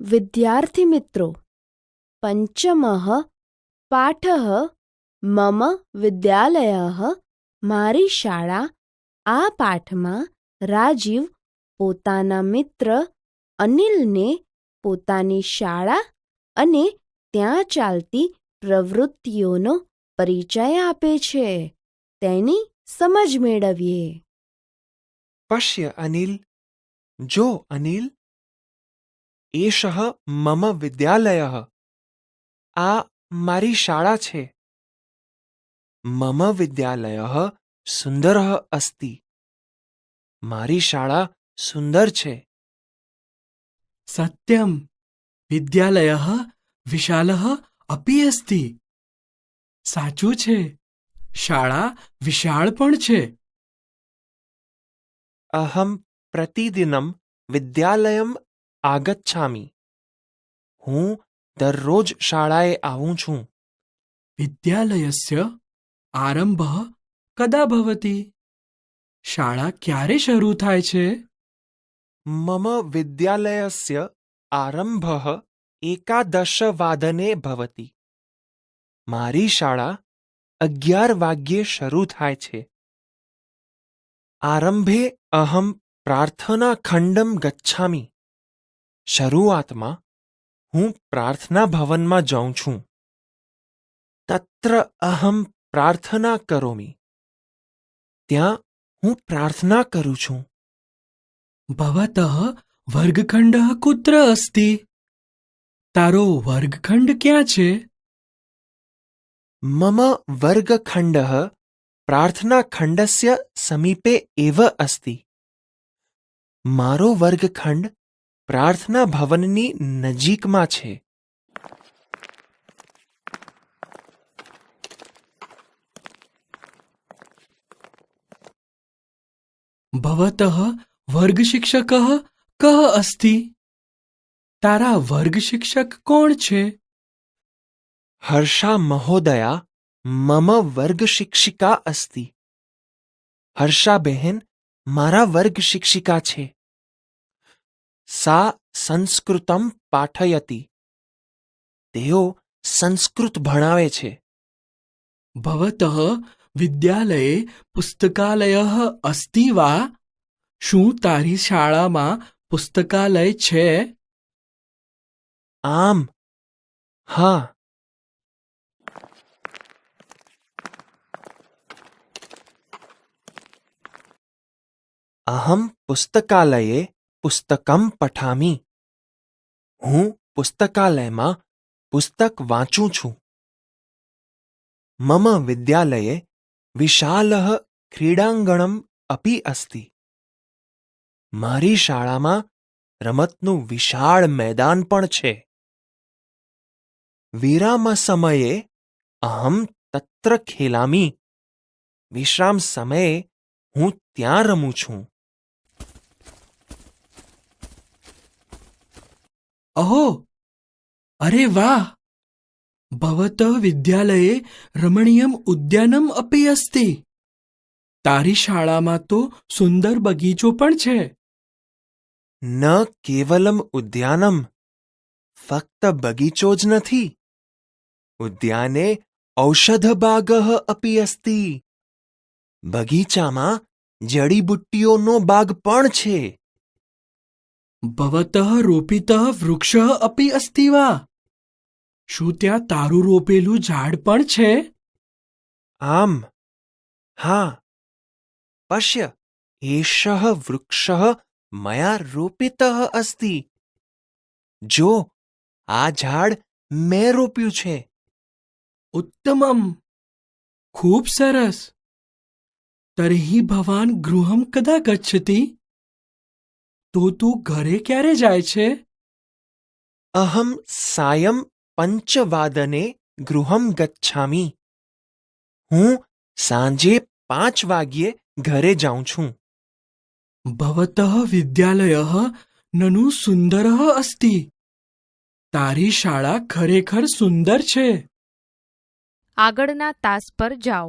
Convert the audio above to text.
विद्यार्थिमित्रो पञ्चमः पाठः मम विद्यालयः मारी शाळा। आ पाठમાં રાજીવ પોતાના મિત્ર અનિલને પોતાની શાળા અને ત્યાં ચાલતી પ્રવૃત્તિઓનો પરિચય આપે છે। તેની સમજ મેળવીએ। पश्य अनिल, जो अनिल, एषः मम विद्यालयः। आ मारी शाळा छे। मम विद्यालयः सुन्दरः अस्ति। मारी शाळा सुन्दर छे। सत्यं, विद्यालयः विशालः अपि अस्ति। साचुं छे, शाळा विशाळ पण छे। अहं प्रतिदिनं विद्यालयम् आगच्छामि। हूँ दररोज शाळाए आવું છું। विद्यालयस्य आरम्भः कदा भवति? शाळा क्यारे शरू थाय छे? मम विद्यालयस्य आरम्भः 11 भवति। मारी शाळा 11 वाग्ये शरू थाय छे। आरम्भे अहं प्रार्थनाखण्डं गच्छामि। शरूआतमां हूँ प्रार्थना भवनमा जाऊं छूं। तत्र अहं प्रार्थना करोमि। त्यां हूँ प्रार्थना करूं छूं। भवतः वर्गखण्डः कुत्र अस्ति? तारो वर्गखण्ड क्यां छे? मम वर्गखण्डः प्रार्थनाखण्डस्य समीपे एव अस्ति। मारो वर्गखण्ड प्रार्थना भवननी नजीकमां छे। भवतः वर्गशिक्षकः कः अस्ति? तारा वर्गशिक्षक कोण छे? हर्षा महोदया मम वर्गशिक्षिका अस्ति। हर्षा बहन मारा वर्गशिक्षिका छे। सा संस्कृतं पाठयति। तेओ संस्कृत भणावे छे। भवतः विद्यालये पुस्तकालयः अस्ति वा? शुं तारी शाळामां पुस्तकालय छे? आम, हाँ। अहं पुस्तकालये पुस्तकं पठामि। हूँ पुस्तकालयमां पुस्तक वाँचुं छूं। मम विद्यालये विशालः क्रीडाङ्गणम् अपि अस्ति। मारी शाळामां रमतनुं विशाळ मैदान पण छे। विरामसमये अहं तत्र खेलामि। विश्राम समये हूँ त्यां रमूं छूं। अहो, अरे वाह! भवतः विद्यालये रमणीयम् उद्यानम् अपि अस्ति। तारी शाळामां तो सुंदर बगीचो पण छे। न केवलम् उद्यानम्, फक्त बगीचो ज नथी। उद्याने औषधबागः अपि अस्ति। बगीचामां जड़ीबुट्टीओनो बाग पण छे। भवतः रोपितः वृक्षः अपि अस्ति वा? शुं त्यां तारुं रोपेलुं झाड पण छे? आम, हाँ। पश्य, एषः वृक्षः मया रोपितः अस्ति। जो आ झाड मैं रोप्युं छे। उत्तमम्, खूब सरस। तर्हि भवान् गृहं कदा गच्छति? तो तू घरे क्यारे जाय छे? अहं सायं 5 गृहं गच्छामि। हूँ सांजे 5 वाग्ये घरे जाऊं छूं। भवतः विद्यालयः ननु सुन्दरः अस्ति। तारी शाळा खरेखर सुंदर छे। આગળના તાસ પર જાઓ।